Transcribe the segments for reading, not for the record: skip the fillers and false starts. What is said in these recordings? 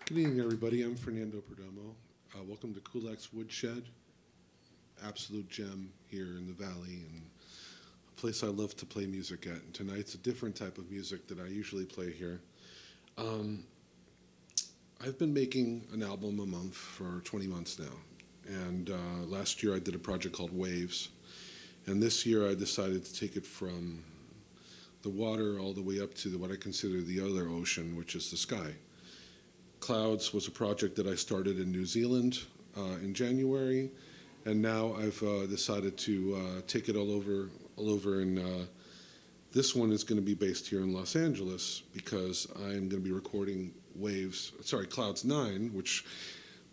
Good evening, everybody. I'm Fernando Perdomo. Welcome to Kulak's Woodshed, absolute gem here in the Valley, and a place I love to play music at. And tonight's a different type of music that I usually play here. I've been making an album a month for 20 months now, and last year I did a project called Waves, and this year I decided to take it from the water all the way up to what I consider the other ocean, which is the sky. Clouds was a project that I started in New Zealand in January, and now I've decided to take it all over. And this one is going to be based here in Los Angeles because I am going to be recording Clouds 9, which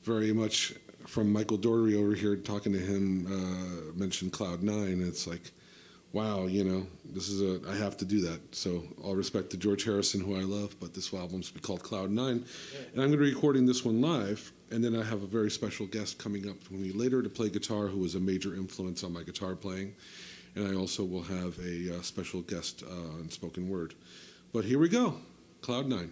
very much from Michael Doherty over here talking to him mentioned Cloud 9. It's like, wow, I have to do that. So all respect to George Harrison, who I love, but this album's called Cloud 9. And I'm going to be recording this one live, and then I have a very special guest coming up with me later to play guitar, who is a major influence on my guitar playing. And I also will have a special guest on spoken word. But here we go, Cloud 9.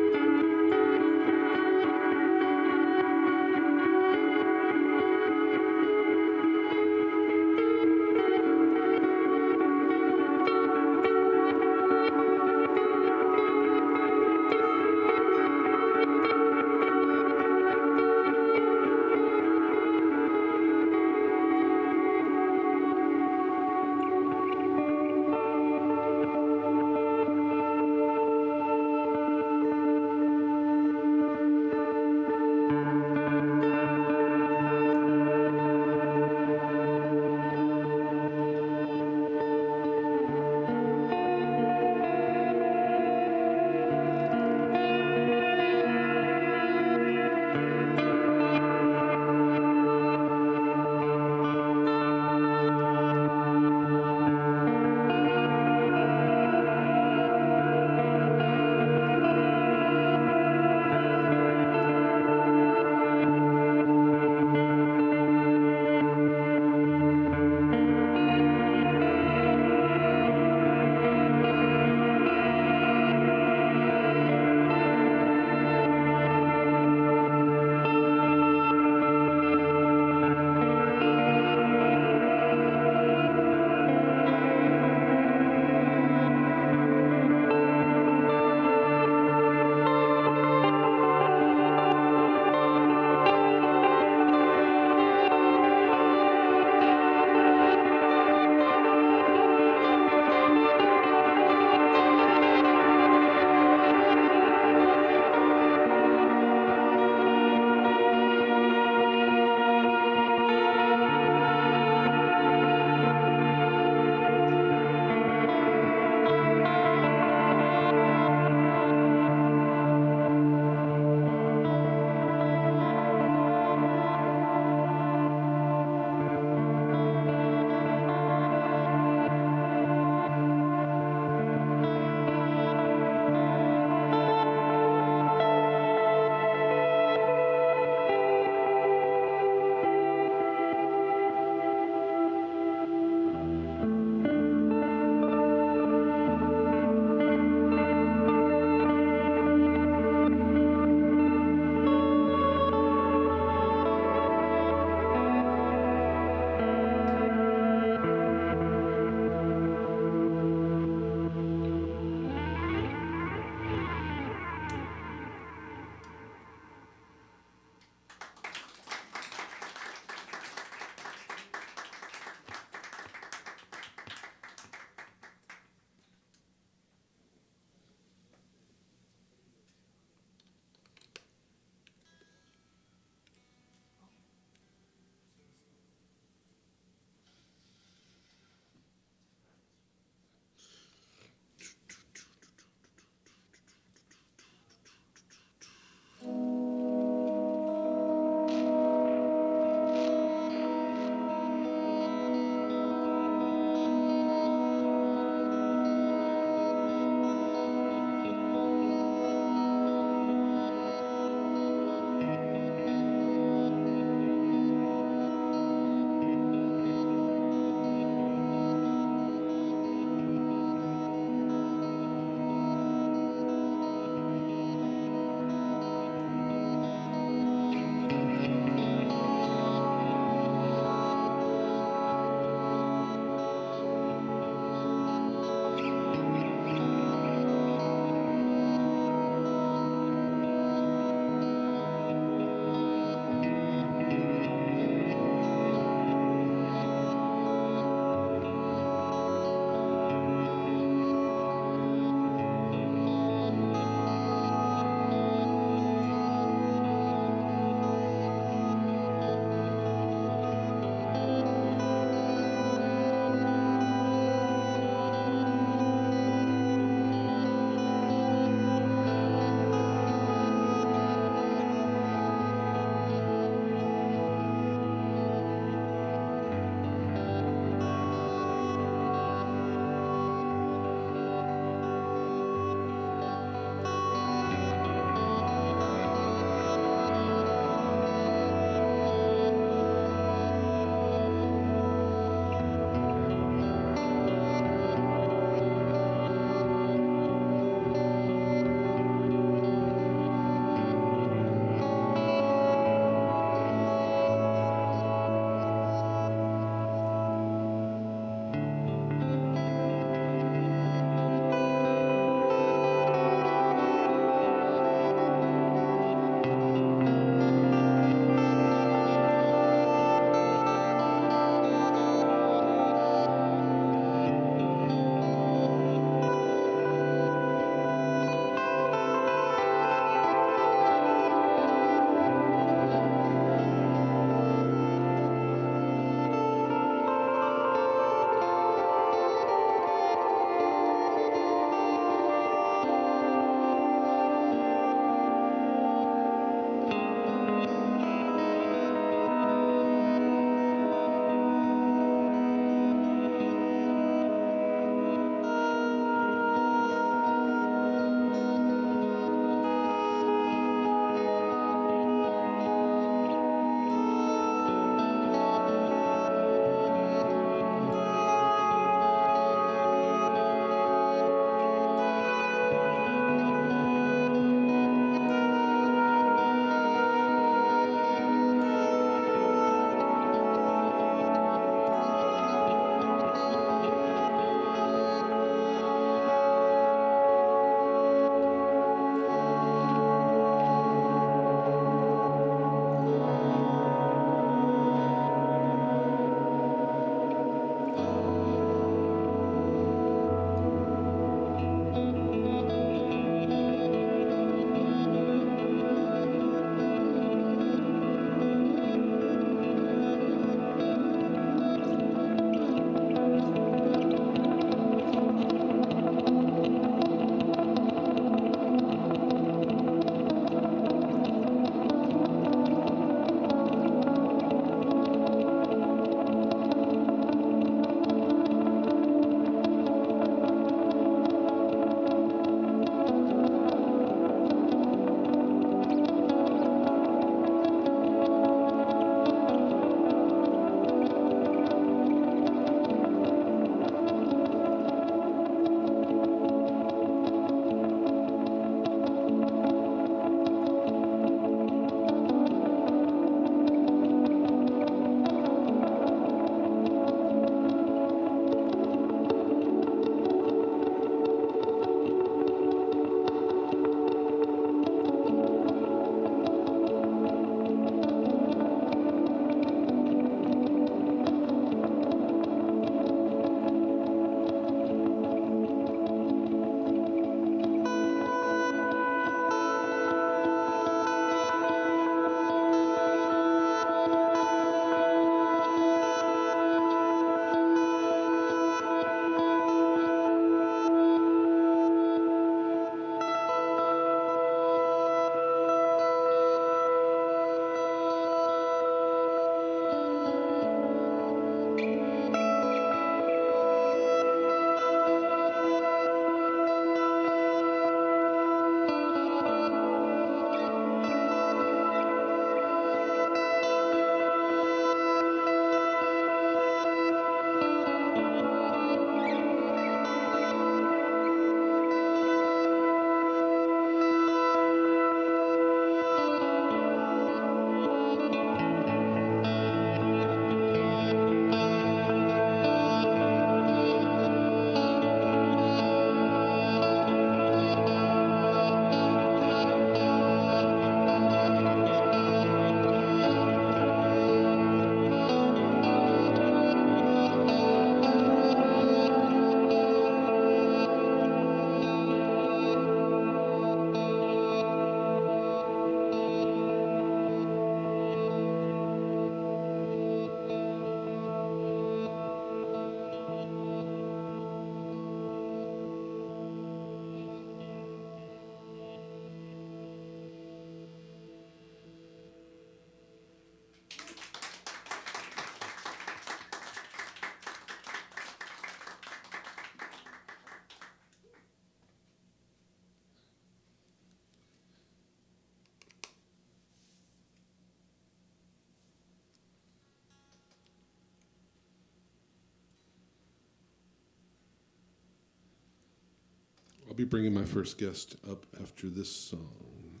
be bringing my first guest up after this song.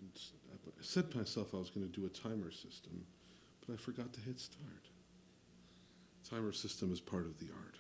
I said to myself I was going to do a timer system, but I forgot to hit start. Timer system is part of the art.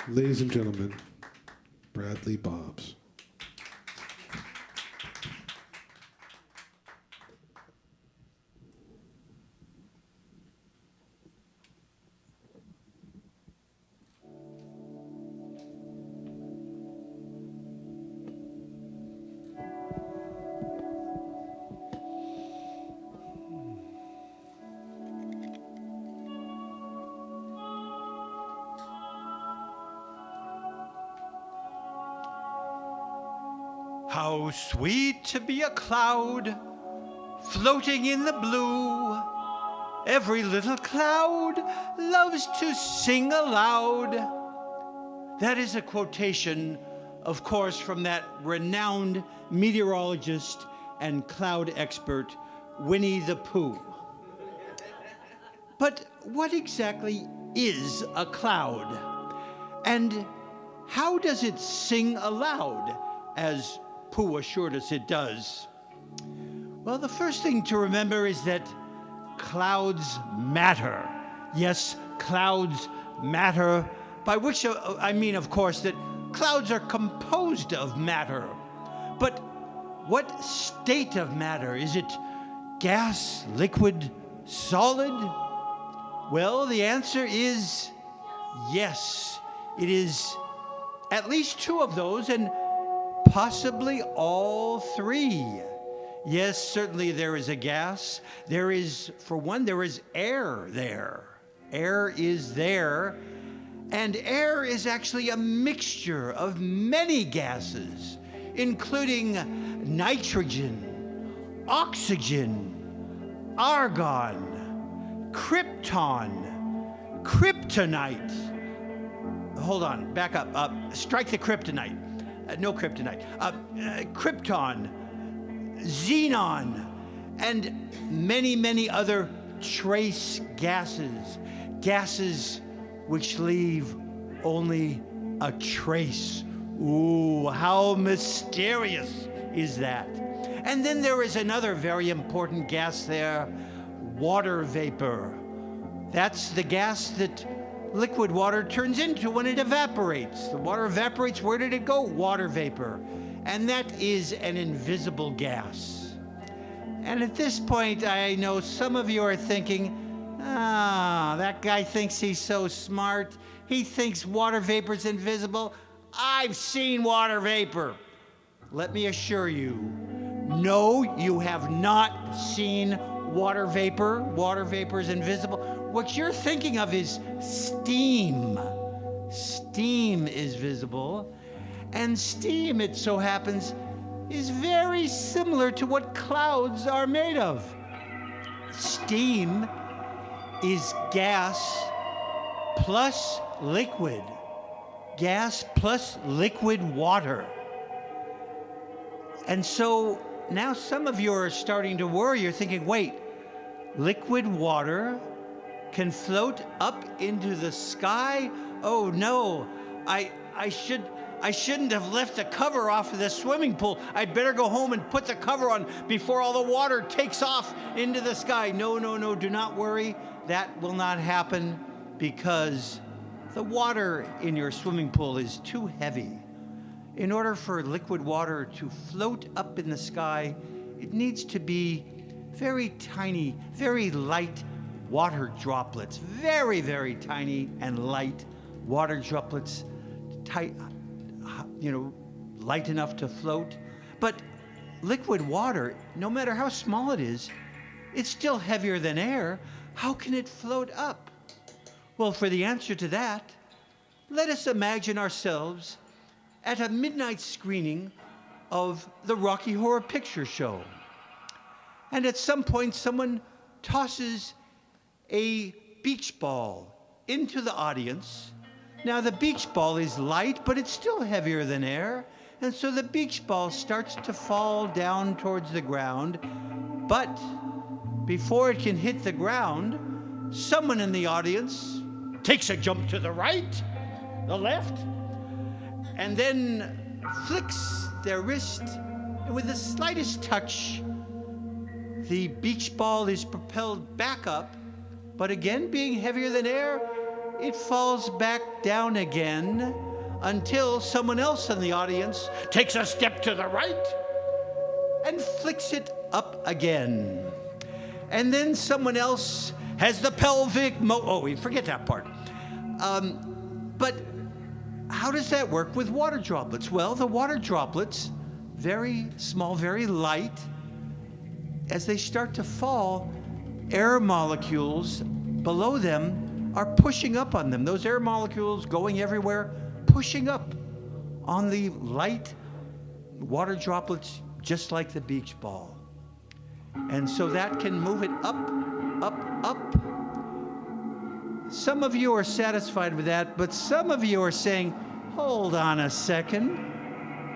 Ladies and gentlemen, Bradley Bobs. How sweet to be a cloud floating in the blue. Every little cloud loves to sing aloud. That is a quotation, of course, from that renowned meteorologist and cloud expert, Winnie the Pooh. But what exactly is a cloud? And how does it sing aloud, as Pooh assured us it does? Well, the first thing to remember is that clouds matter. Yes, clouds matter, by which I mean, of course, that clouds are composed of matter. But what state of matter? Is it gas, liquid, solid? Well, the answer is yes. It is at least two of those, and possibly all three. Yes, certainly there is a gas. There is, for one, there is air there. Air is there. And air is actually a mixture of many gases, including nitrogen, oxygen, argon, krypton, kryptonite. Hold on, back up. Strike the kryptonite. No kryptonite. Krypton, xenon, and many, many other trace gases. Gases which leave only a trace. Ooh, how mysterious is that? And then there is another very important gas there, water vapor. That's the gas that liquid water turns into when it evaporates. The water evaporates, where did it go? Water vapor. And that is an invisible gas. And at this point, I know some of you are thinking, that guy thinks he's so smart. He thinks water vapor's invisible. I've seen water vapor. Let me assure you, no, you have not seen water vapor. Water vapor is invisible. What you're thinking of is steam. Steam is visible. And steam, it so happens, is very similar to what clouds are made of. Steam is gas plus liquid. Gas plus liquid water. And so now some of you are starting to worry. You're thinking, wait, liquid water can float up into the sky? Oh no, I shouldn't have left the cover off of the swimming pool. I'd better go home and put the cover on before all the water takes off into the sky. No, do not worry. That will not happen because the water in your swimming pool is too heavy. In order for liquid water to float up in the sky, it needs to be very tiny, very light water droplets. Very, very tiny and light water droplets, light enough to float. But liquid water, no matter how small it is, it's still heavier than air. How can it float up? Well, for the answer to that, let us imagine ourselves at a midnight screening of the Rocky Horror Picture Show. And at some point, someone tosses a beach ball into the audience. Now, the beach ball is light, but it's still heavier than air. And so the beach ball starts to fall down towards the ground. But before it can hit the ground, someone in the audience takes a jump to the right, the left, and then flicks their wrist, and with the slightest touch, the beach ball is propelled back up, but again, being heavier than air, it falls back down again until someone else in the audience takes a step to the right and flicks it up again. And then someone else has the pelvic we forget that part. But how does that work with water droplets? Well, the water droplets, very small, very light, as they start to fall, air molecules below them are pushing up on them. Those air molecules going everywhere, pushing up on the light water droplets, just like the beach ball. And so that can move it up, up, up. Some of you are satisfied with that, but some of you are saying, hold on a second.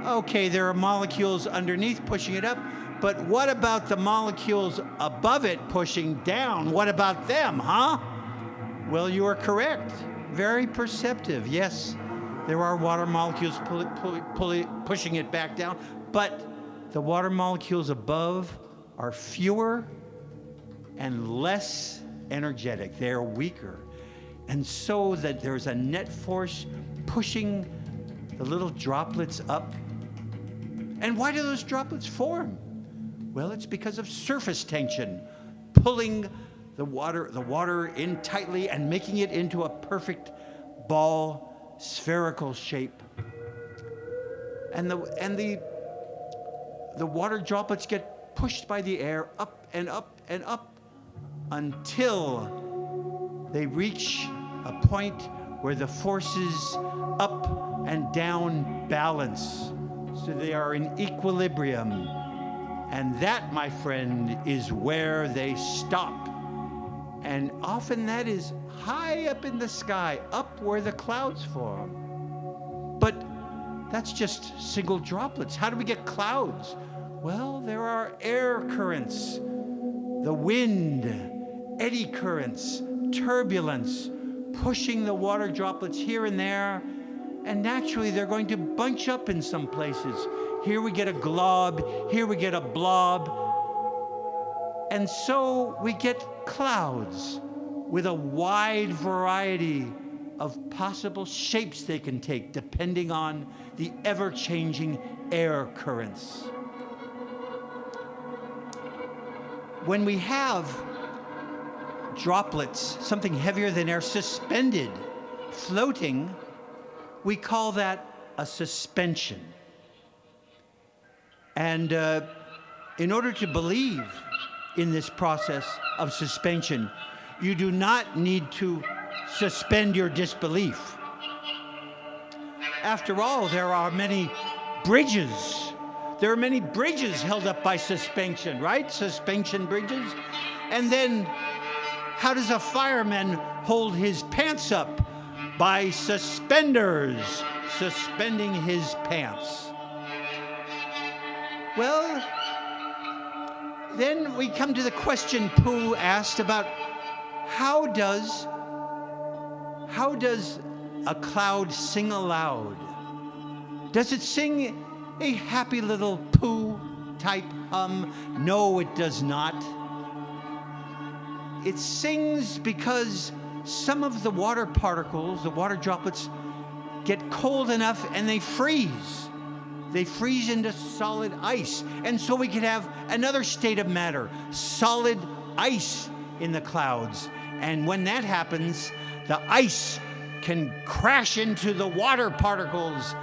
Okay, there are molecules underneath pushing it up, but what about the molecules above it pushing down? What about them, huh? Well, you are correct. Very perceptive. Yes, there are water molecules pushing it back down, but the water molecules above are fewer and less energetic. They're weaker. And so that there's a net force pushing the little droplets up. And why do those droplets form? Well, it's because of surface tension, pulling the water in tightly and making it into a perfect ball, spherical shape. And the water droplets get pushed by the air up and up and up until they reach a point where the forces up and down balance, so they are in equilibrium. And that, my friend, is where they stop. And often that is high up in the sky, up where the clouds form. But that's just single droplets. How do we get clouds? Well, there are air currents, the wind, eddy currents, turbulence, pushing the water droplets here and there, and naturally they're going to bunch up in some places. Here we get a glob, here we get a blob, and so we get clouds with a wide variety of possible shapes they can take depending on the ever-changing air currents. When we have droplets, something heavier than air, suspended, floating, we call that a suspension. And in order to believe in this process of suspension, you do not need to suspend your disbelief. After all, there are many bridges. There are many bridges held up by suspension, right? Suspension bridges. And then how does a fireman hold his pants up? By suspenders, suspending his pants. Well, then we come to the question Pooh asked about how does a cloud sing aloud? Does it sing a happy little Pooh type hum? No, it does not. It sings because some of the water particles, the water droplets, get cold enough and they freeze. They freeze into solid ice. And so we could have another state of matter, solid ice in the clouds. And when that happens, the ice can crash into the water particles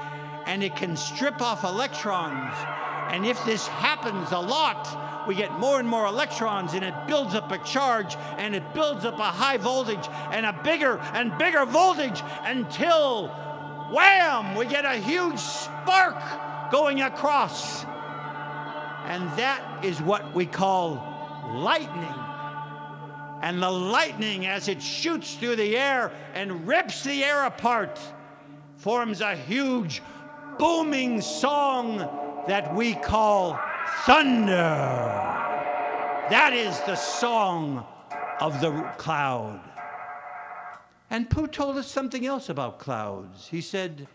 and it can strip off electrons. And if this happens a lot, we get more and more electrons and it builds up a charge and it builds up a high voltage and a bigger and bigger voltage until, wham, we get a huge spark going across. And that is what we call lightning. And the lightning, as it shoots through the air and rips the air apart, forms a huge booming song that we call thunder. That is the song of the cloud. And Pooh told us something else about clouds. He said,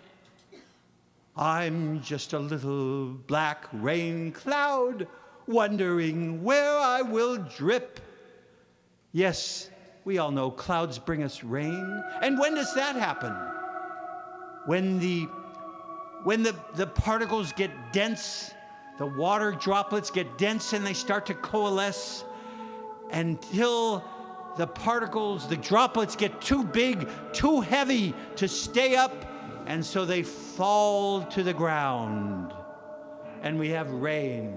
I'm just a little black rain cloud wondering where I will drip. Yes, We all know clouds bring us rain. And when does that happen? When the particles get dense, the water droplets get dense and they start to coalesce until the particles, the droplets get too big, too heavy to stay up, and so they fall to the ground. And we have rain.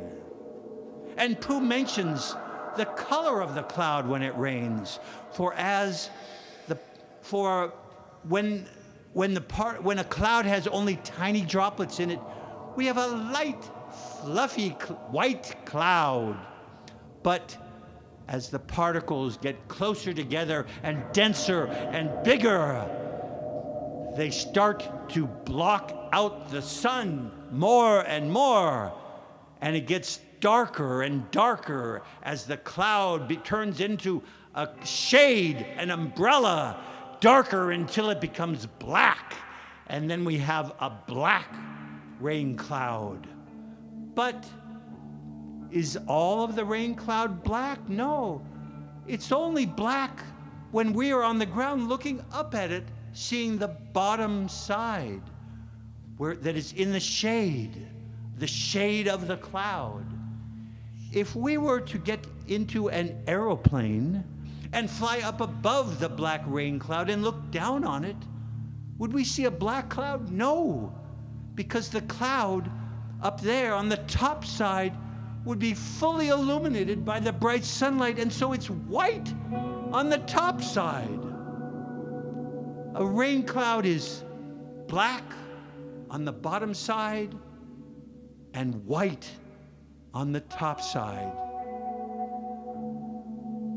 And Pooh mentions the color of the cloud when it rains. When a cloud has only tiny droplets in it, we have a light, fluffy white cloud. But as the particles get closer together and denser and bigger, they start to block out the sun more and more, and it gets darker and darker as the cloud turns into a shade, an umbrella, darker until it becomes black, and then we have a black rain cloud. But is all of the rain cloud black? No. It's only black when we are on the ground looking up at it, seeing the bottom side, that is in the shade of the cloud. If we were to get into an aeroplane and fly up above the black rain cloud and look down on it, would we see a black cloud? No, because the cloud up there on the top side would be fully illuminated by the bright sunlight, and so it's white on the top side. A rain cloud is black on the bottom side and white on the top side.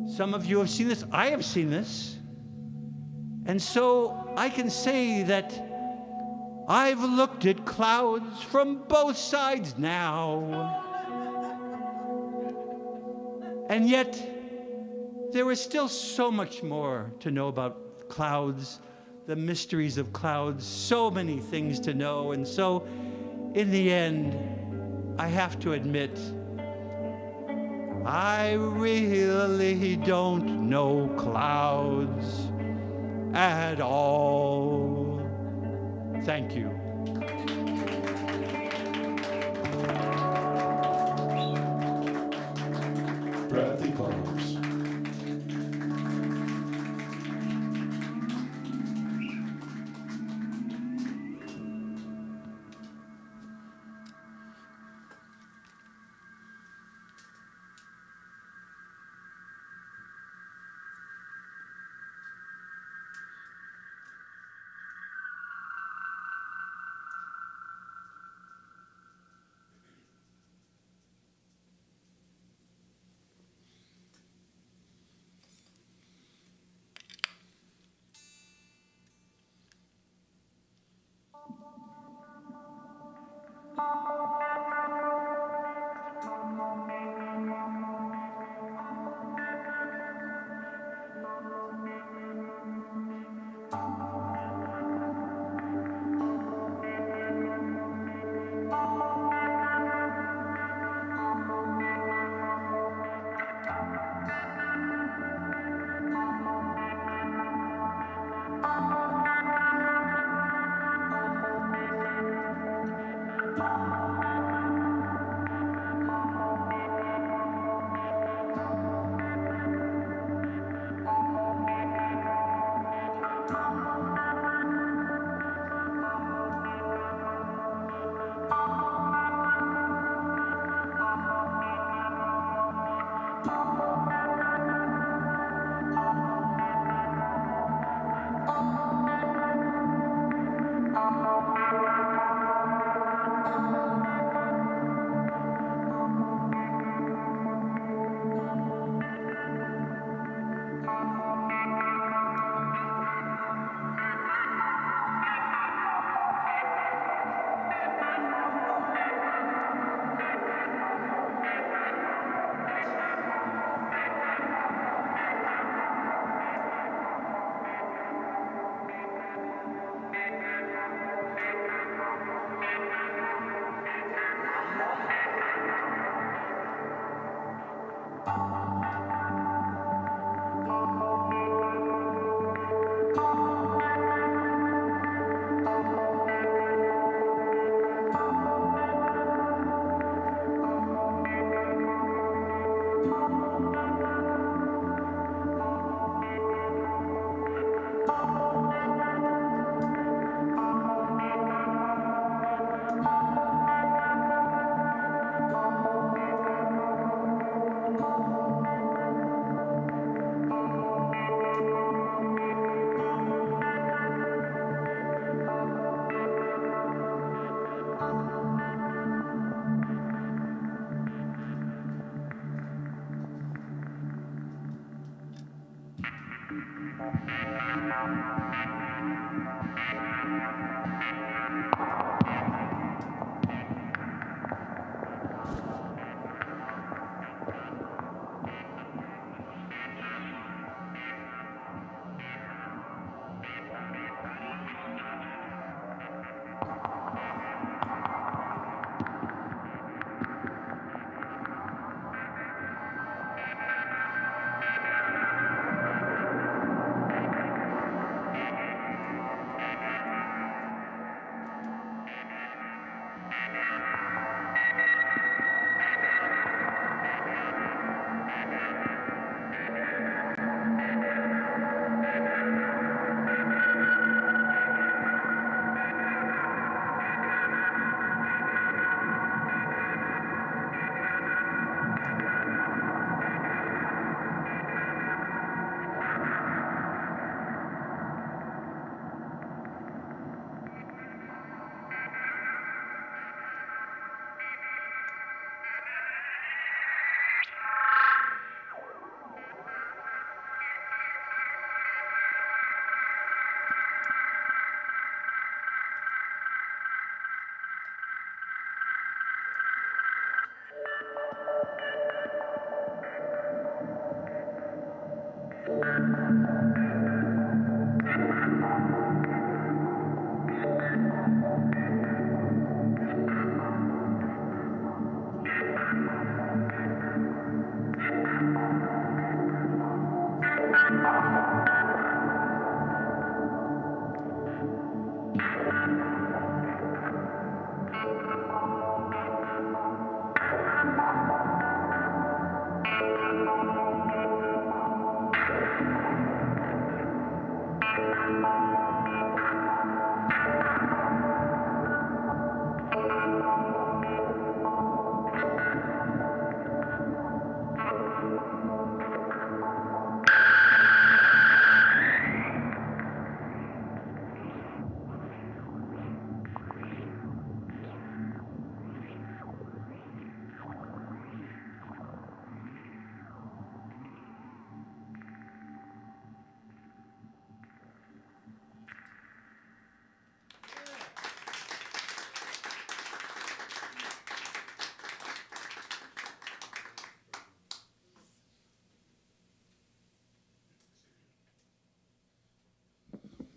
Some of you have seen this. I have seen this. And so I can say that I've looked at clouds from both sides now. And yet, there is still so much more to know about clouds, the mysteries of clouds, so many things to know. And so, in the end, I have to admit, I really don't know clouds at all. Thank you. Bradley Palms.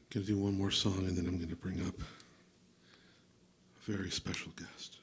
Going to do one more song, and then I'm going to bring up a very special guest.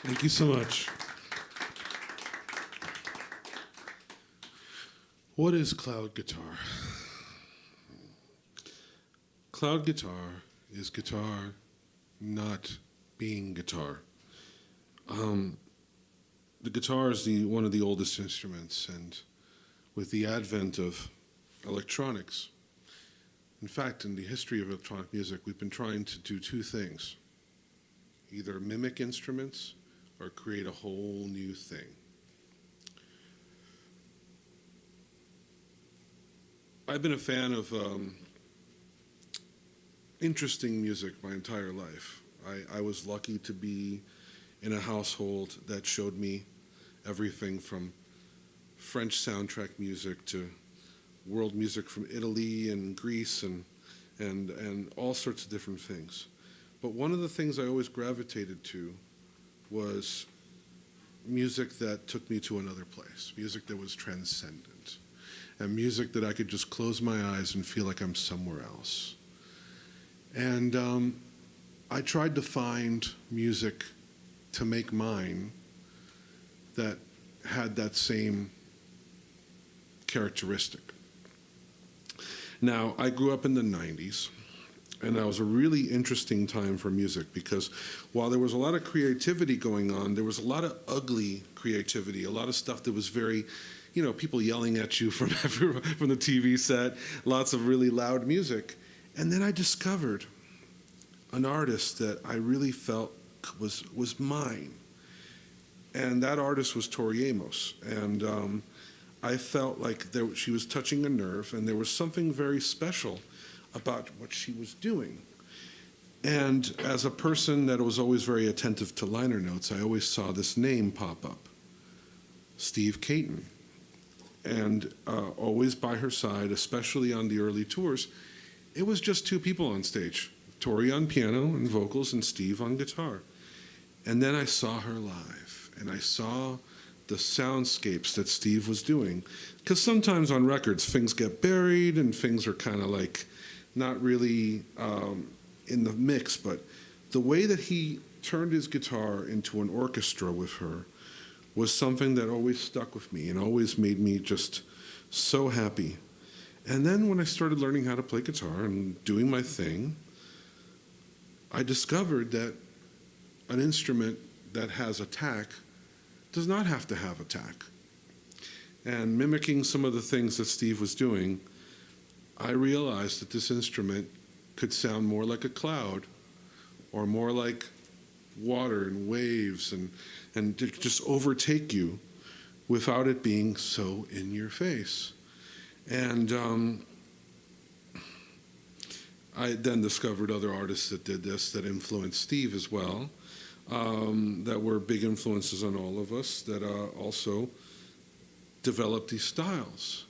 Thank you so much. What is cloud guitar? Cloud guitar is guitar not being guitar. The guitar is one of the oldest instruments, and with the advent of electronics, in fact, in the history of electronic music, we've been trying to do two things: either mimic instruments or create a whole new thing. I've been a fan of interesting music my entire life. I was lucky to be in a household that showed me everything from French soundtrack music to world music from Italy and Greece and all sorts of different things. But one of the things I always gravitated to was music that took me to another place, music that was transcendent, and music that I could just close my eyes and feel like I'm somewhere else. And I tried to find music to make mine that had that same characteristic. Now, I grew up in the 90s, and that was a really interesting time for music because while there was a lot of creativity going on, there was a lot of ugly creativity, a lot of stuff that was very, people yelling at you from the TV set, lots of really loud music. And then I discovered an artist that I really felt was mine. And that artist was Tori Amos. And I felt like she was touching a nerve, and there was something very special about what she was doing. And as a person that was always very attentive to liner notes, I always saw this name pop up, Steve Caton. And always by her side, especially on the early tours, it was just two people on stage, Tori on piano and vocals and Steve on guitar. And then I saw her live, and I saw the soundscapes that Steve was doing. Because sometimes on records, things get buried and things are kind of like not really in the mix, but the way that he turned his guitar into an orchestra with her was something that always stuck with me and always made me just so happy. And then when I started learning how to play guitar and doing my thing, I discovered that an instrument that has attack does not have to have attack. And mimicking some of the things that Steve was doing, I realized that this instrument could sound more like a cloud or more like water and waves and to just overtake you without it being so in your face. And I then discovered other artists that did this that influenced Steve as well, that were big influences on all of us, that also developed these styles.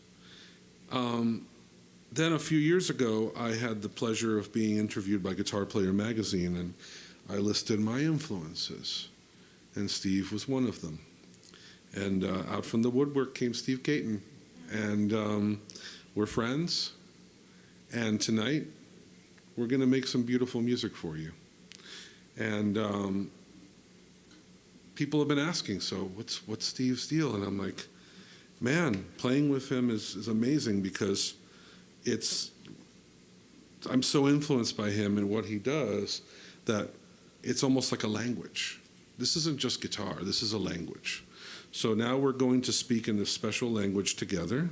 Then a few years ago, I had the pleasure of being interviewed by Guitar Player magazine, and I listed my influences, and Steve was one of them. And out from the woodwork came Steve Caton, and we're friends, and tonight we're going to make some beautiful music for you. And people have been asking, so what's Steve's deal? And I'm like, man, playing with him is amazing because I'm so influenced by him and what he does that it's almost like a language. This isn't just guitar, this is a language. So now we're going to speak in this special language together.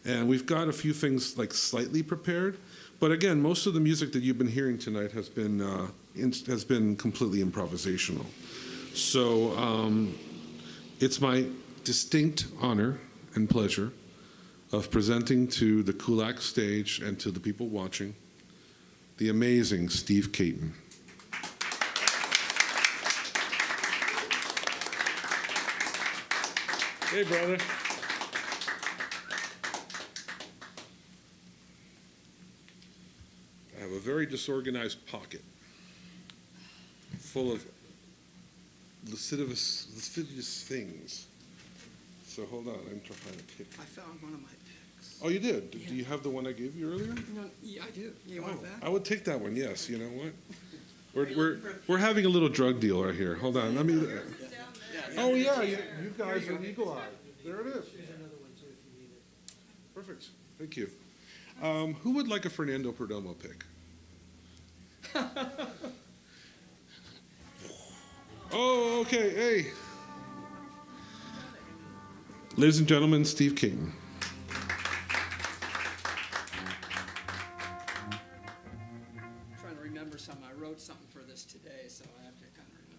And we've got a few things like slightly prepared, but again, most of the music that you've been hearing tonight has been completely improvisational. So it's my distinct honor and pleasure of presenting to the Kulak stage and to the people watching the amazing Steve Caton. Hey, brother. I have a very disorganized pocket full of lascivious things. So hold on, I'm trying to pick. I found one of my picks. Oh, you did? Yeah. Do you have the one I gave you earlier? No, yeah, I do. You want that? I would take that one, yes. You know what? We're having a little drug deal right here. Hold on, let me. Yeah. Oh, yeah, you guys are eagle eye. There it is. Perfect, thank you. Who would like a Fernando Perdomo pick? Oh, okay, hey. Ladies and gentlemen, Steve King. Trying to remember something. I wrote something for this today, so I have to kind of remember.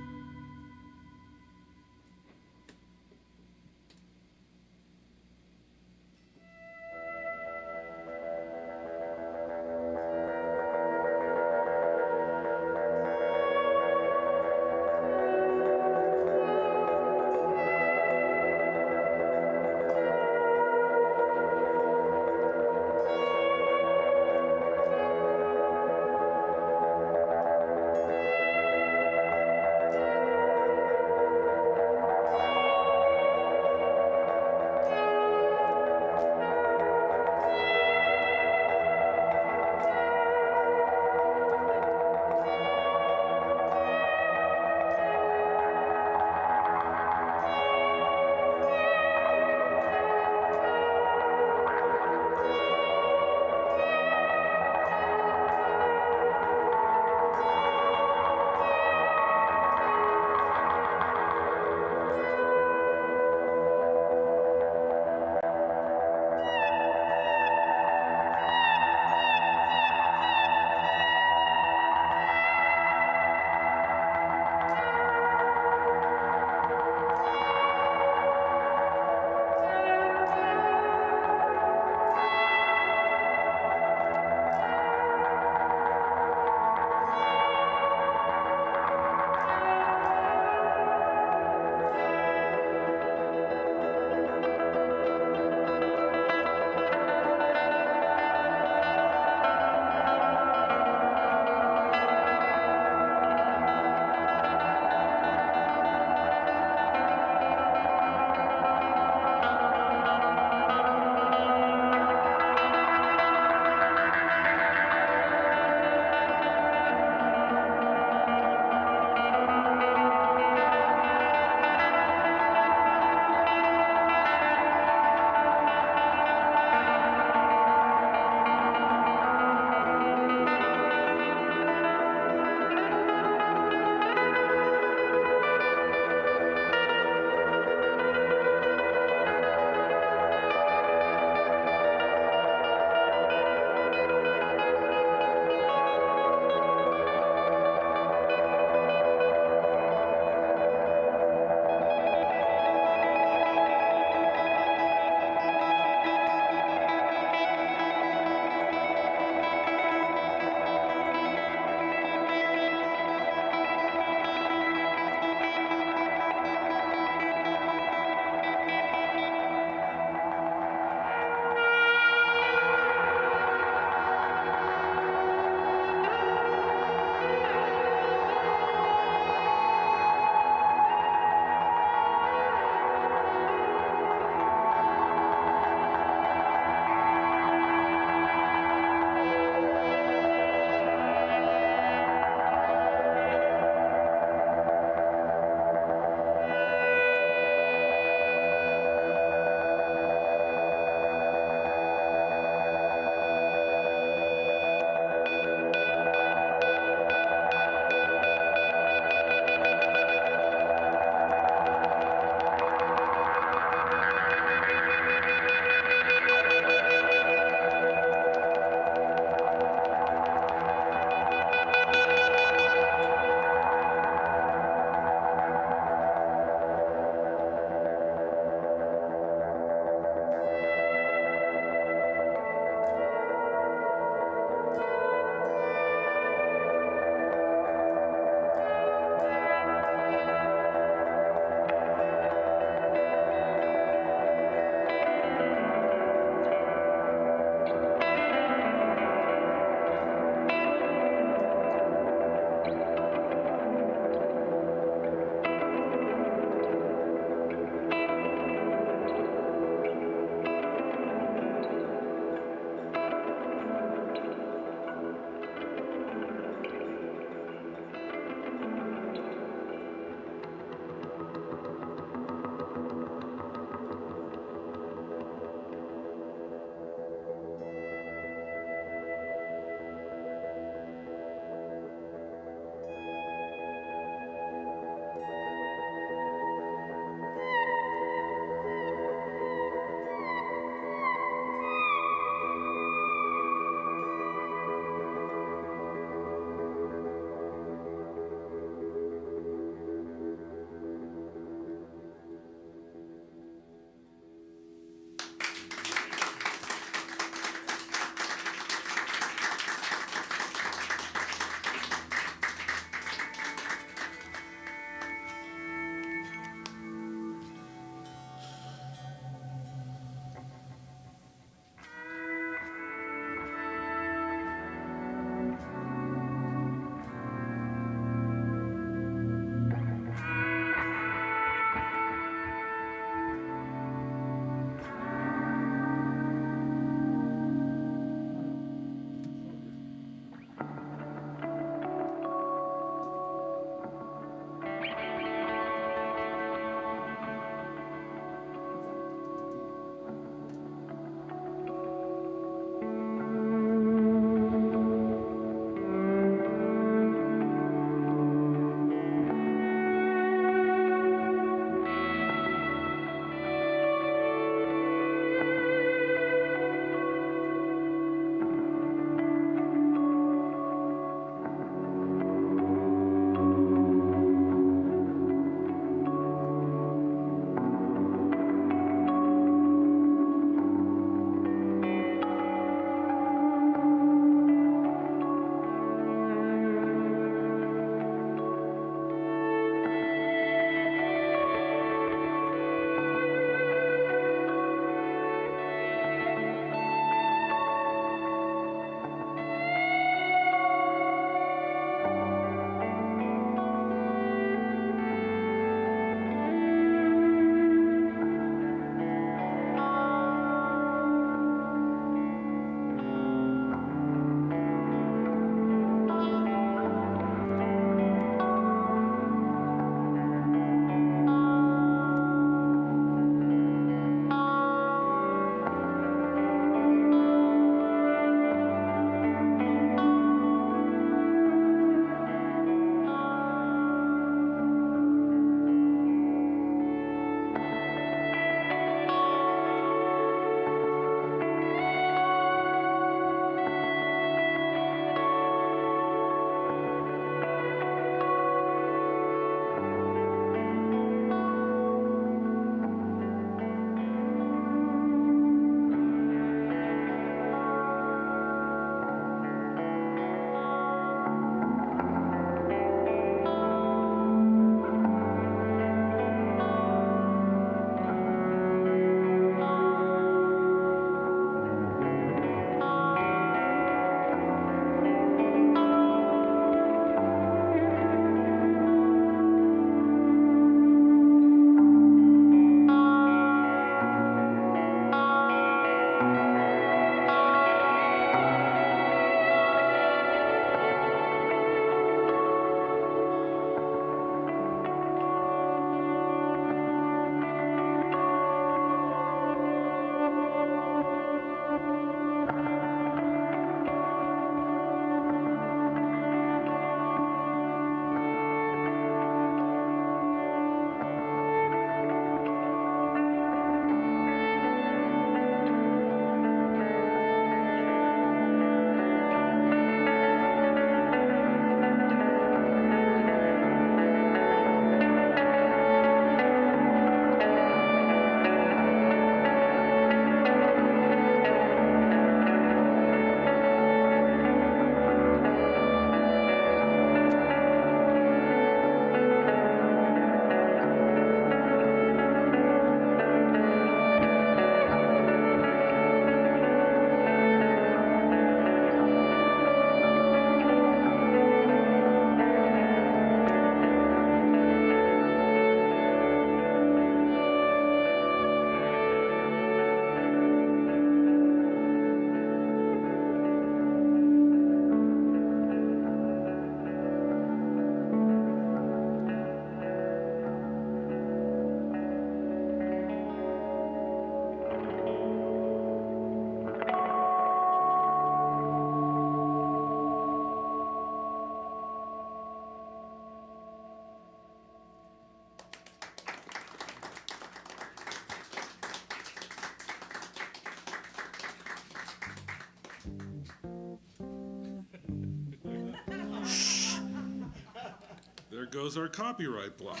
There goes our copyright block.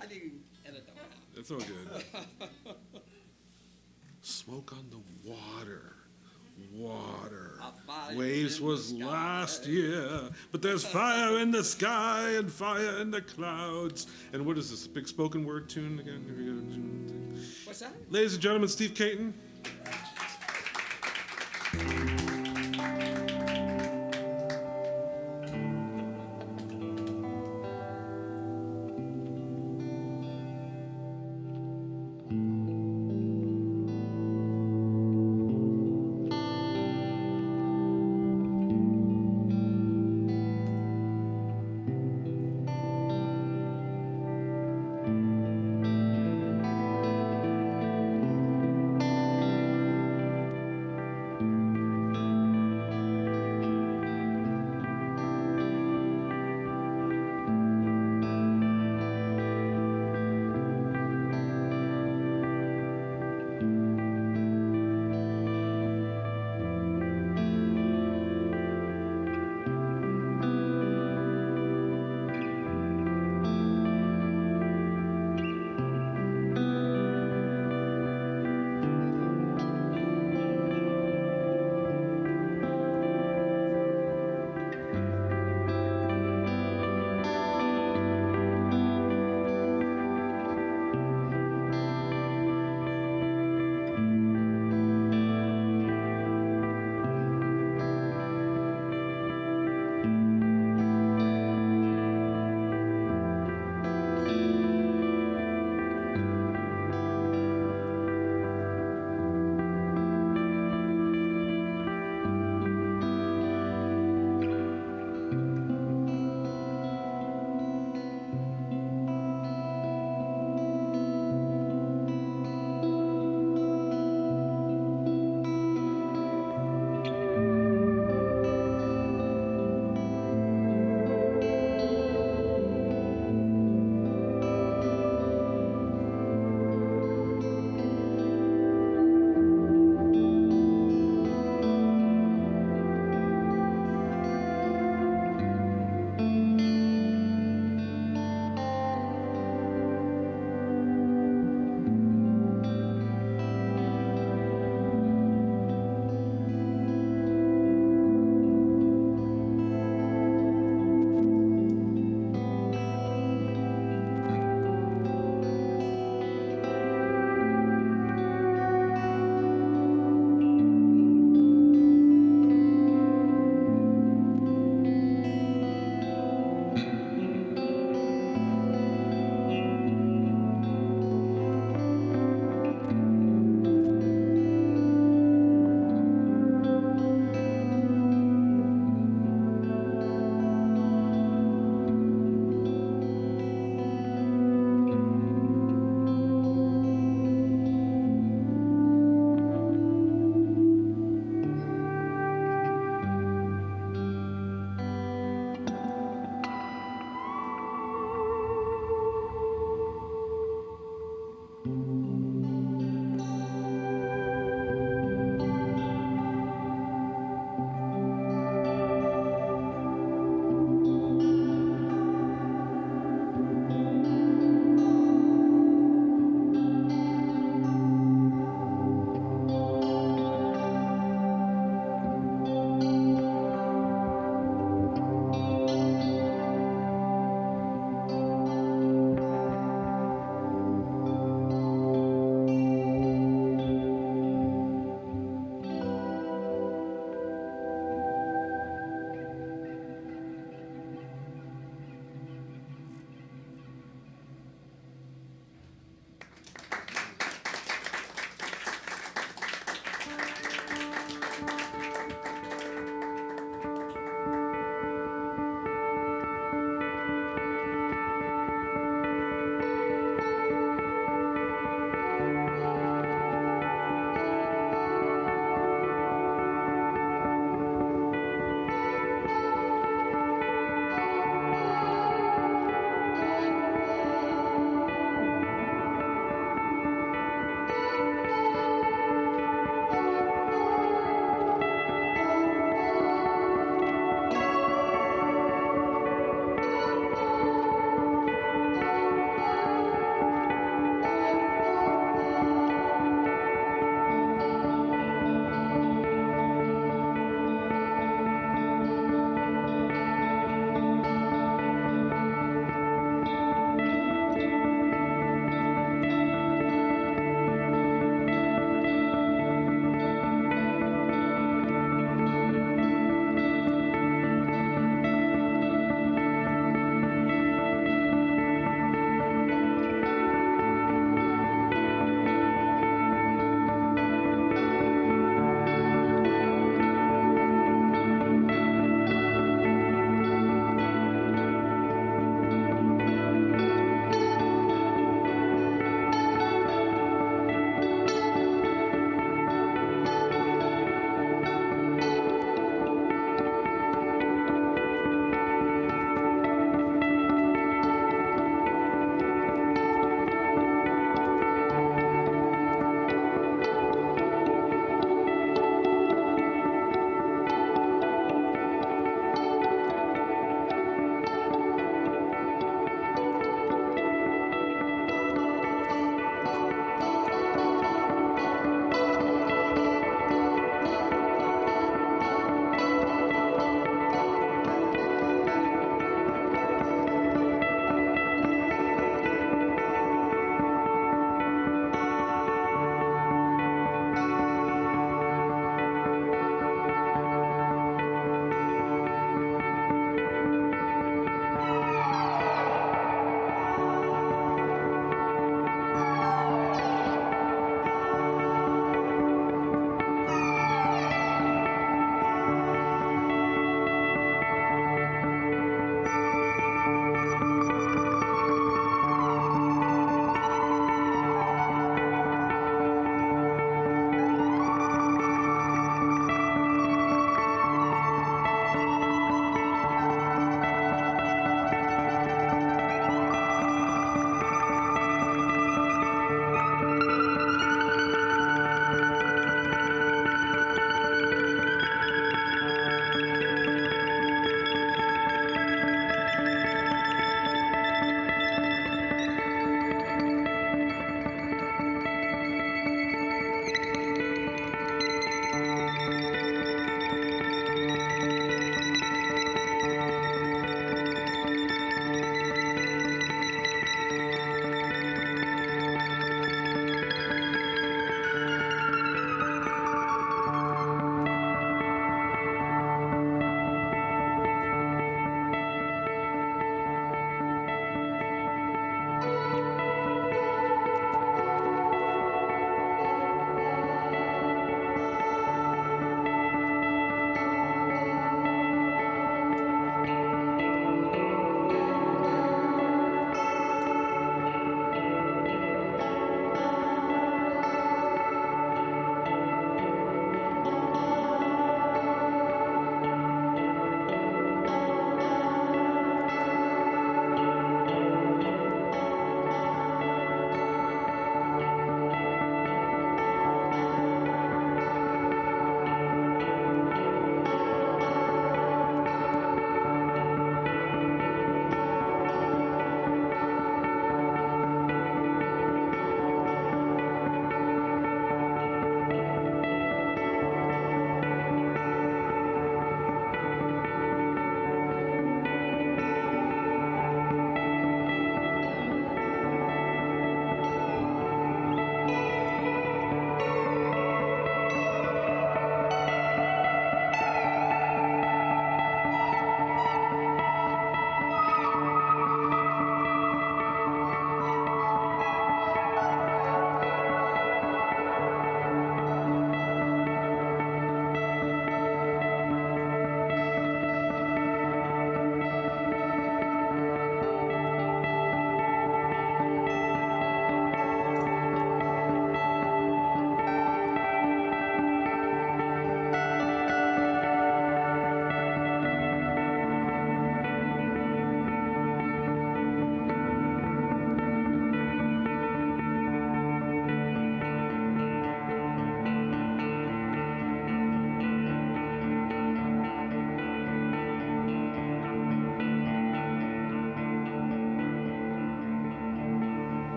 I think you can edit that one out. That's all good. Smoke on the water. Water. A fire Waves in was the sky. last year, but there's fire in the sky and fire in the clouds. And what is this big spoken word tune again? Here we go. What's that? Ladies and gentlemen, Steve Caton.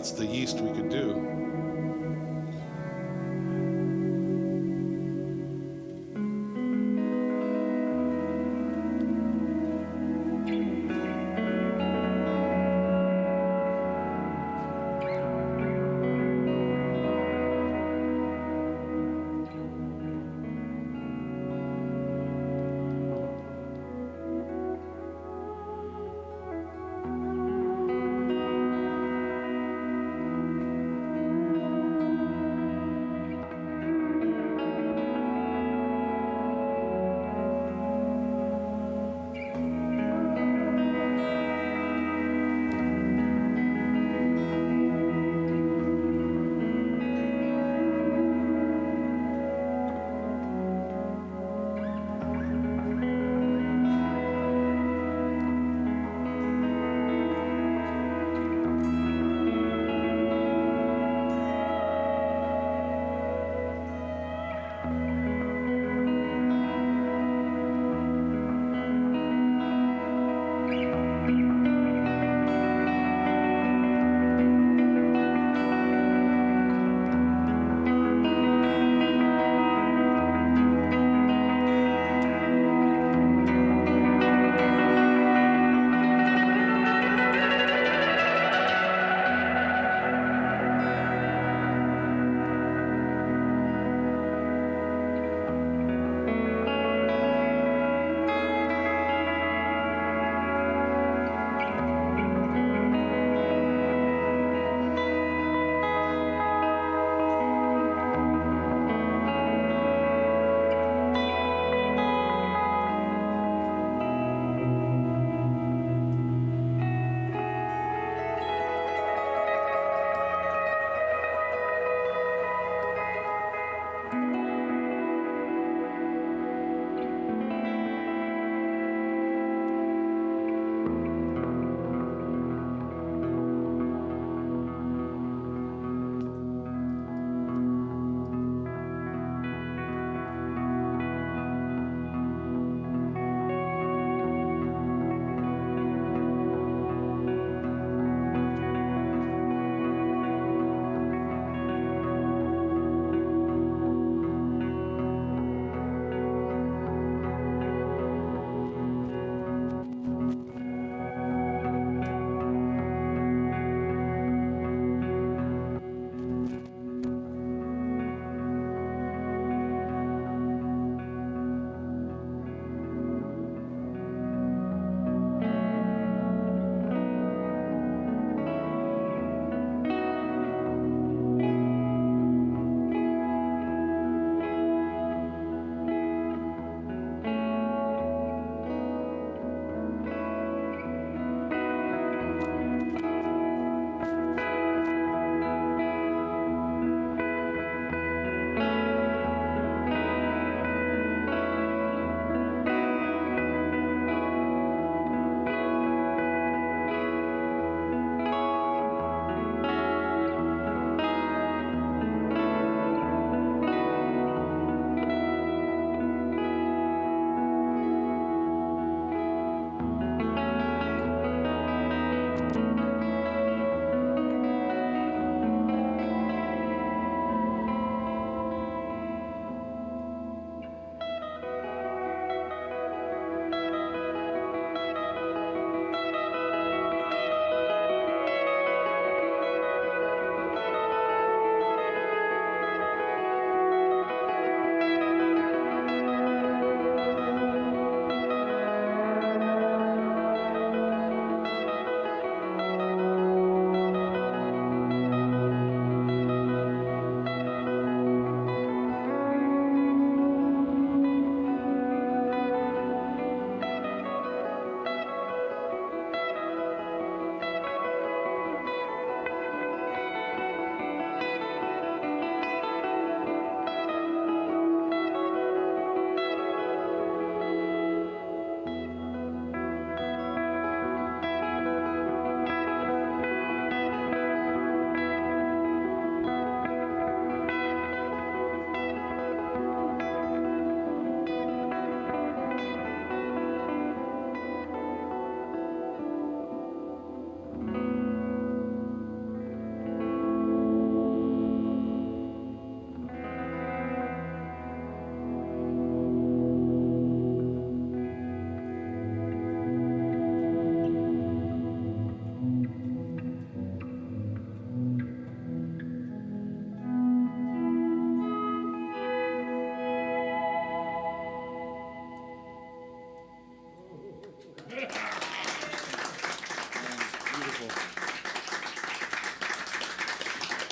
that's the yeast we could do.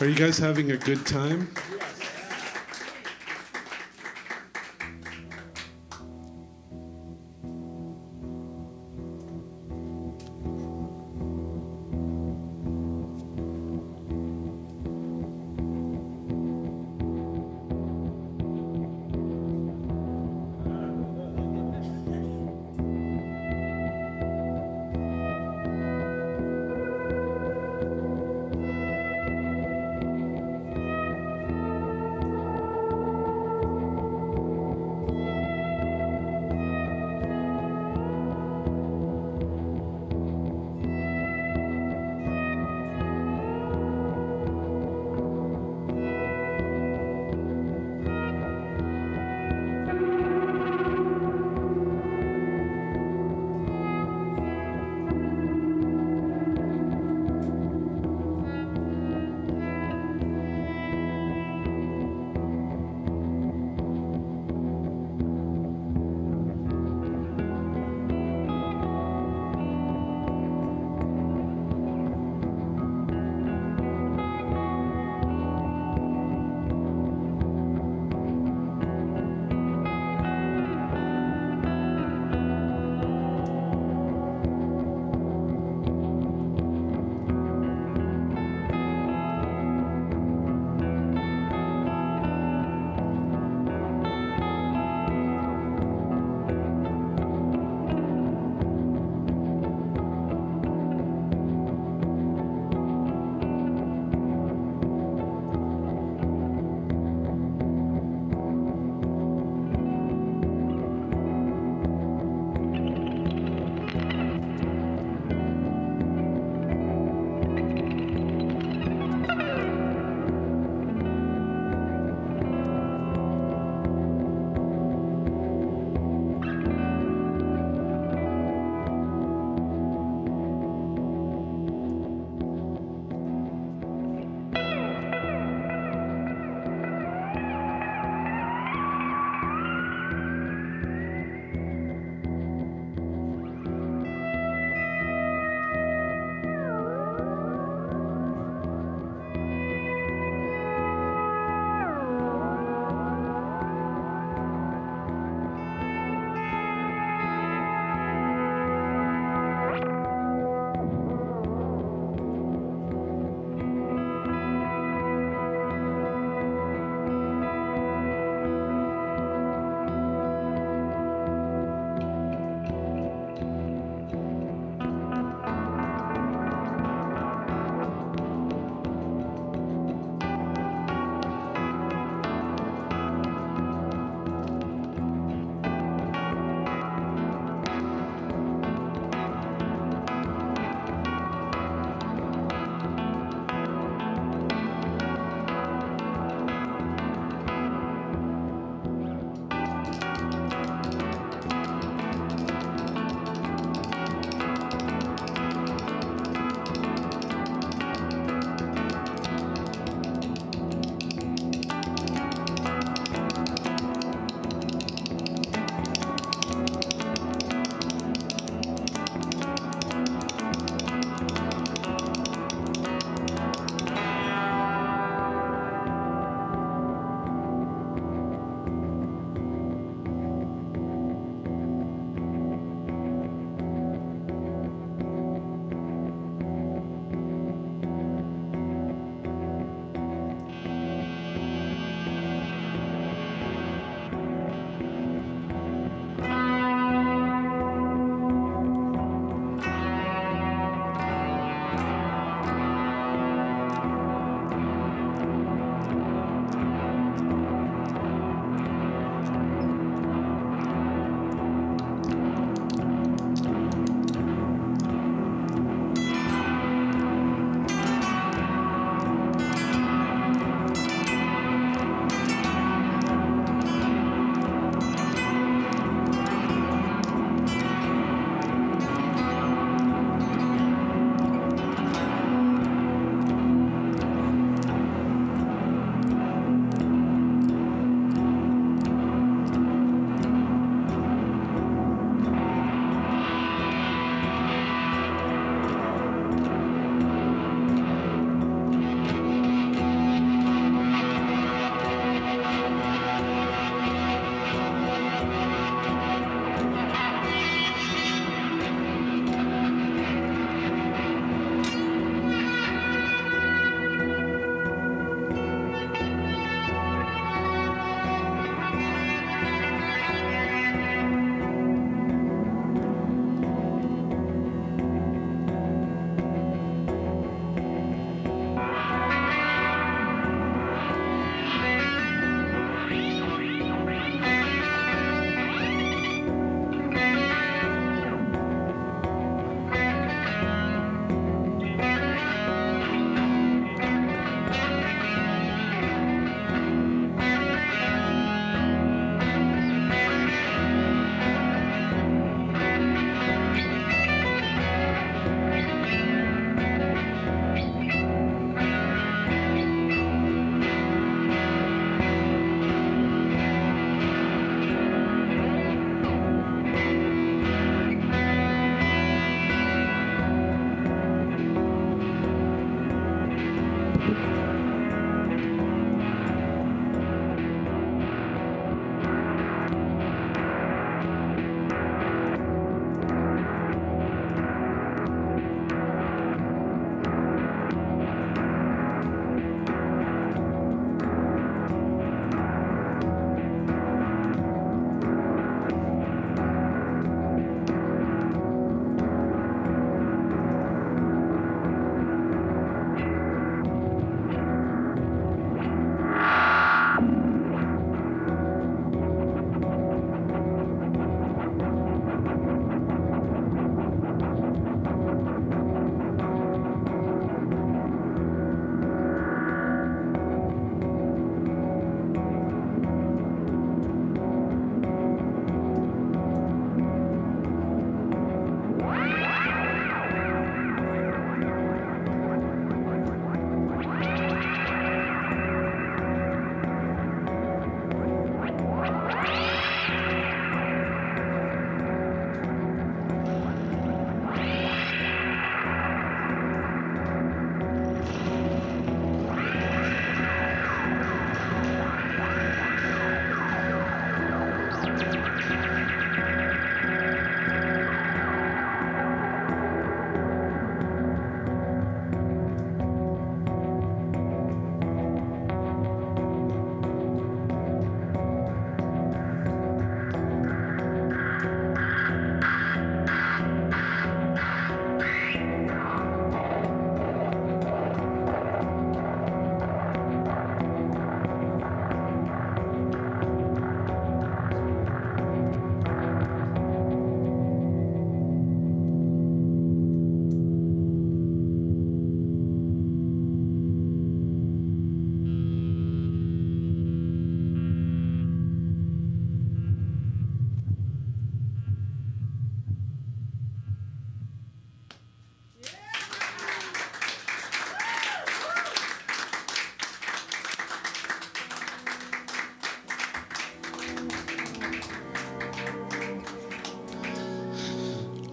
Are you guys having a good time?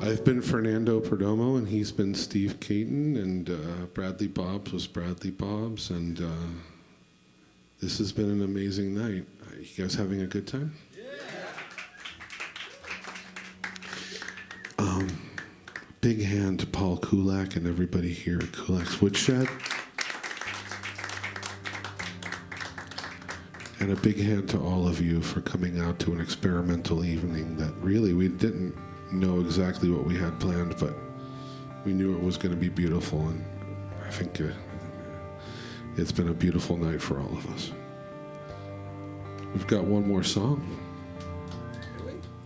I've been Fernando Perdomo, and he's been Steve Caton, and Bradley Bobs was Bradley Bobs, and this has been an amazing night. You guys having a good time? Big hand to Paul Kulak and everybody here at Kulak's Woodshed. And a big hand to all of you for coming out to an experimental evening that really we didn't know exactly what we had planned, but we knew it was going to be beautiful, and I think it's been a beautiful night for all of us. We've got one more song.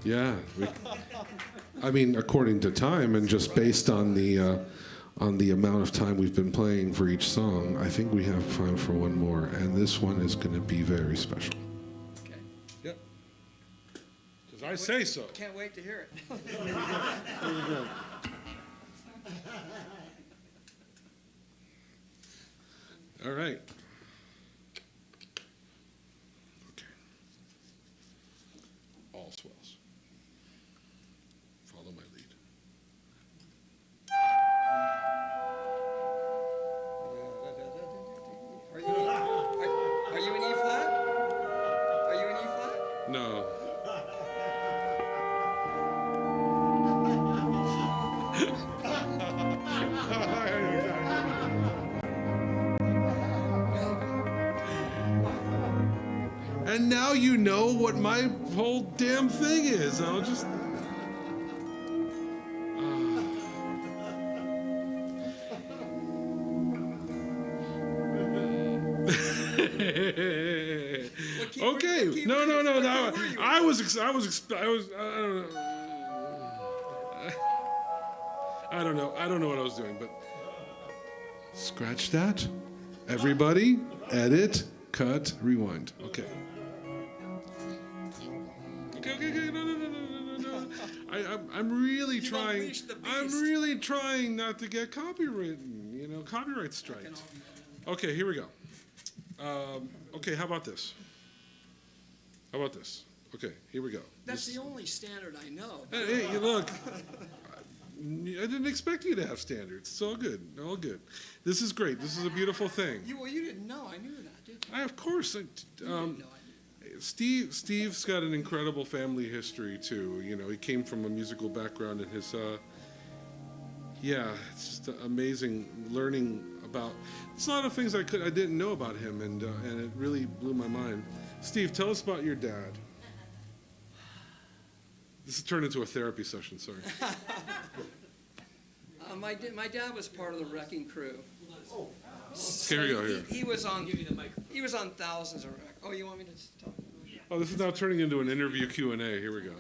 Yeah. I mean, according to time and just based on the amount of time we've been playing for each song, I think we have time for one more, and this one is going to be very special. Okay. Yep. Because I say so. Can't wait to hear it. All right. Okay. All swells. Follow my lead. Are you in E flat? Are you in E flat? No. And now you know what my whole damn thing is. I'll just. Okay. No. I don't know. I don't know what I was doing, but scratch that. Everybody, edit, cut, rewind. Okay. Okay. No. I'm really trying. unleashed the beast. I'm really trying not to get copywritten. Copyright strikes. Okay, here we go. Okay, how about this? Okay, here we go. That's the only standard I know. Hey, look. I didn't expect you to have standards. It's all good. All good. This is great. This is a beautiful thing. You didn't know. I knew that, didn't you? Of course. You didn't know I knew. Steve's got an incredible family history too. He came from a musical background, and his it's just amazing learning about. It's a lot of things I didn't know about him, and it really blew my mind. Steve, tell us about your dad. This has turned into a therapy session. Sorry. My dad was part of the Wrecking Crew. Here we go. Here. He was on. He was on thousands of records. Oh, you want me to talk? Oh, this is now turning into an interview Q&A. Here we go.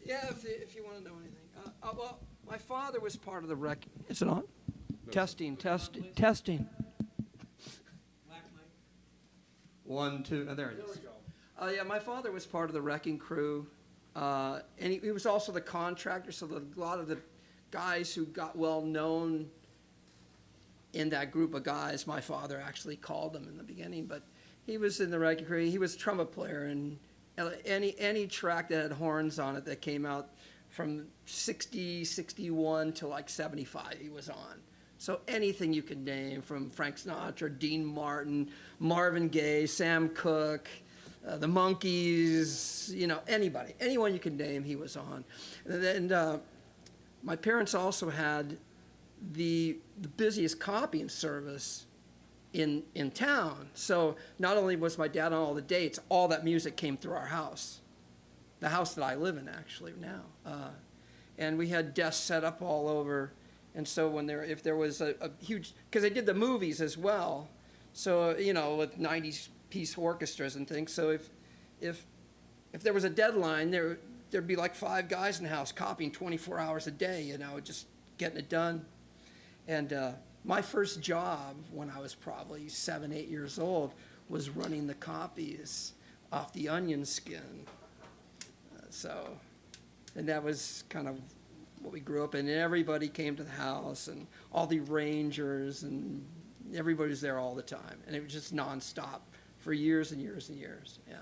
Yeah, if you want to know anything. Well, my father was part of the wreck. Is it on? No. Testing. 1, 2. Oh, there it is. Yeah, my father was part of the Wrecking Crew, and he was also the contractor. So a lot of the guys who got well known in that group of guys, my father actually called them in the beginning. But he was in the Wrecking Crew. He was a trumpet player, and any track that had horns on it that came out from 60, 61 to like 75, he was on. So anything you could name, from Frank Sinatra, Dean Martin, Marvin Gaye, Sam Cooke, the Monkees, anybody, anyone you could name, he was on. And my parents also had the busiest copying service in town. So not only was my dad on all the dates, all that music came through our house, the house that I live in actually now. And we had desks set up all over. And so if there was a huge, because they did the movies as well, so with 90-piece orchestras and things. So if there was a deadline, there'd be like 5 guys in the house copying 24 hours a day, just getting it done. And my first job when I was probably 7, 8 years old was running the copies off the onion skin. And that was kind of what we grew up in. And everybody came to the house, and all the Rangers, and everybody was there all the time. And it was just nonstop for years and years and years. Yeah.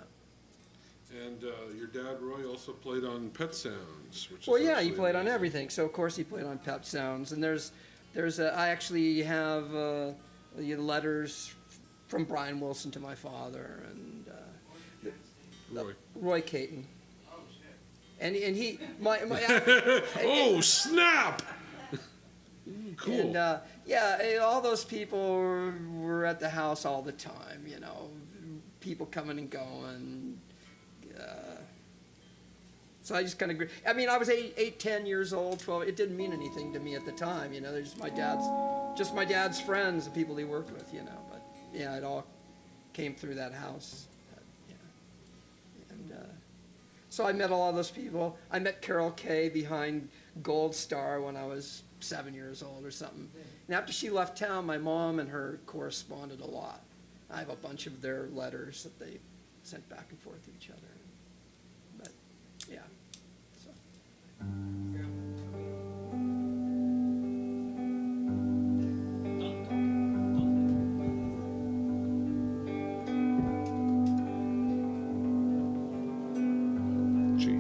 And your dad, Roy, also played on Pet Sounds, which Well, is yeah, he absolutely played on amazing. everything. So of course he played on Pet Sounds, and I actually have the letters from Brian Wilson to my father and Roy. Roy Caton. And he Oh, snap! Cool. and yeah, all those people were at the house all the time. You know, people coming and going. So I just kind of, I mean, I was 10 years old, 12. It didn't mean anything to me at the time, you know. They're just my dad's friends, the people he worked with, you know. But yeah, it all came through that house. Yeah. And so I met a lot of those people. I met Carol Kay behind Gold Star when I was 7 years old or something. And after she left town, my mom and her corresponded a lot. I have a bunch of their letters that they sent back and forth to each other. But yeah. So. Gee.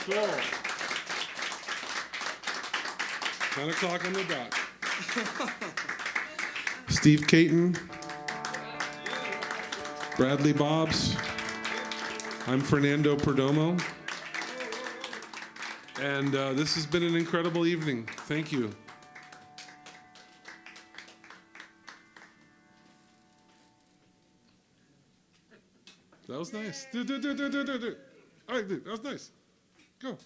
Cool. 10 o'clock on the dot. Steve Caton, Bradley Bobs. I'm Fernando Perdomo. And this has been an incredible evening. Thank you. That was nice. Do. All right, dude, that was nice. Go.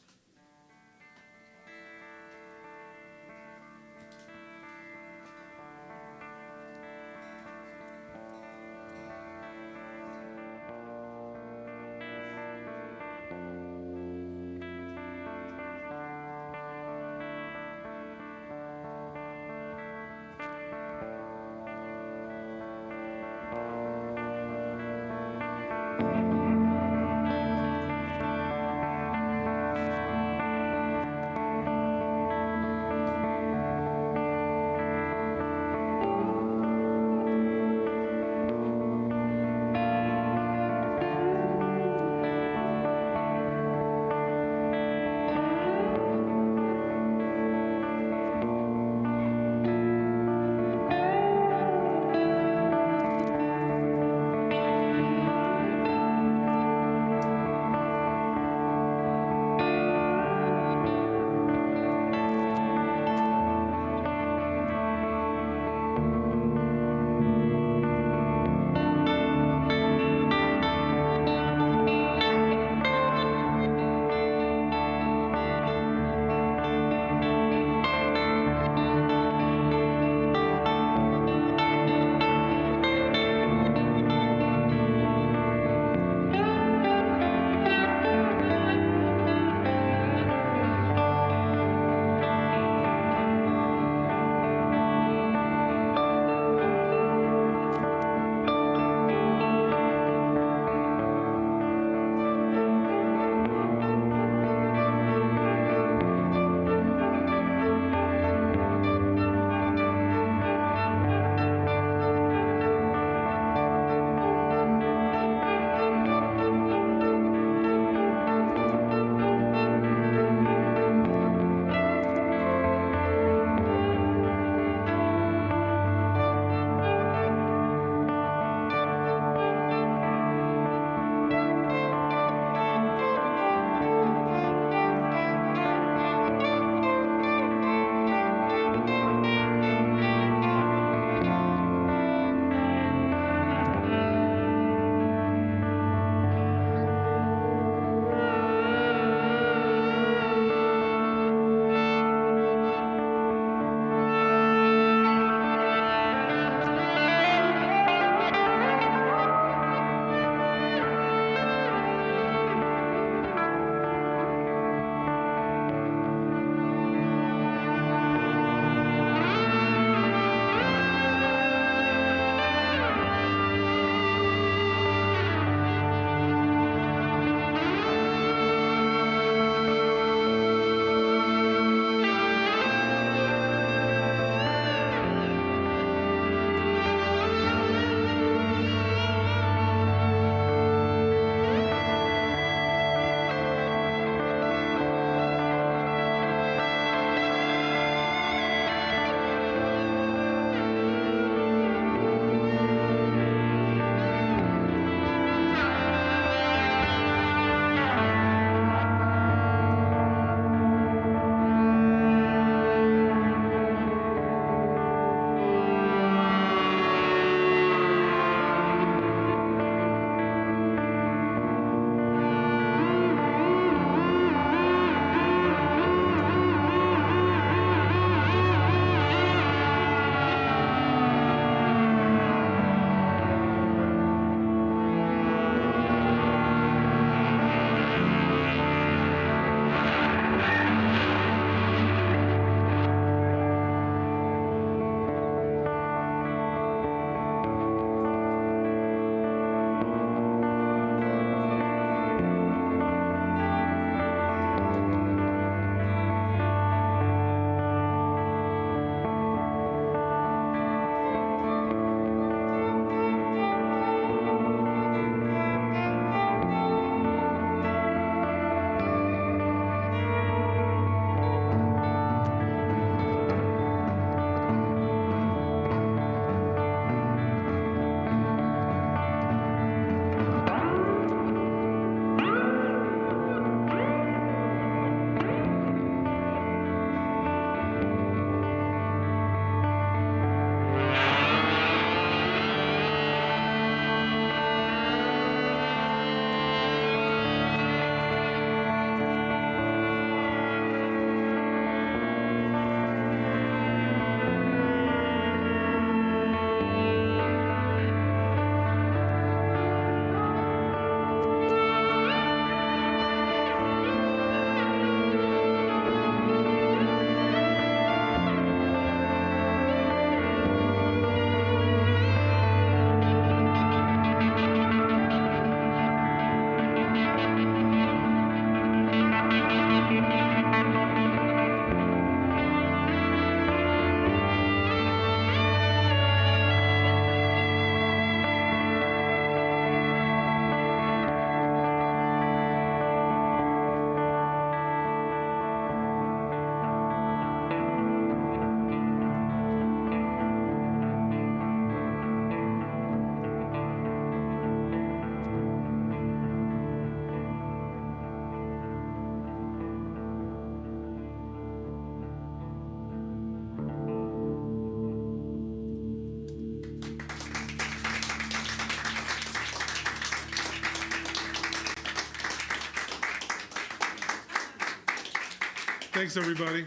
Thanks, everybody. Are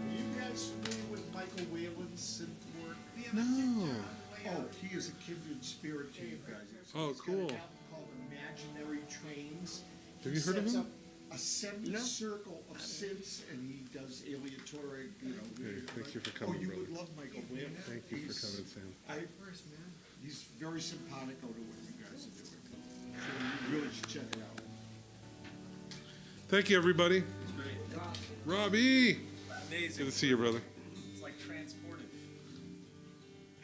you guys familiar with Michael Whalen's synth work? No. Oh, he is a kindred spirit to you guys. Oh, He's got cool. an album called Imaginary Trains. Have He you heard of sets him? up a semicircle of synths, and he does aleatoric, Hey, thank you for Oh, coming, you brother. would love Michael Whalen. Thank you for He's- coming, Sam. He's very simpatico to what you guys are doing. So you really should check it out. Thank you, everybody. Robbie. Amazing. Good to see you, brother. It's like transported.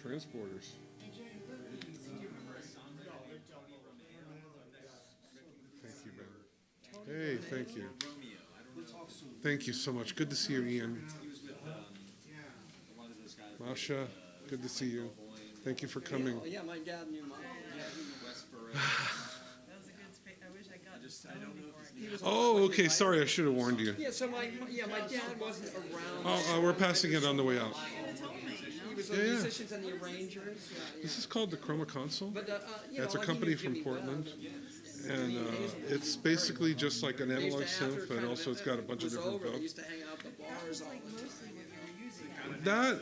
Transporters. Thank you, man. Hey, thank you. Thank you so much. Good to see you, Ian. Masha, good to see you. Thank you for coming. Oh, yeah, my dad knew mom. That was a good space. I wish I got just I don't know before I Oh, okay. Sorry, I should have warned you. Yeah, so my dad wasn't around. Oh, we're passing it on the way out. He was the Yeah, yeah. musicians and the arrangers. Yeah. This is called the Chroma Console. But It's a like he company knew from Jimmy Portland. Webb. And it's basically just like an They used analog to, after synth, but kind of also it's got a bunch of was different over, they buttons. used to hang out at the bars all the time. mostly what you were using. That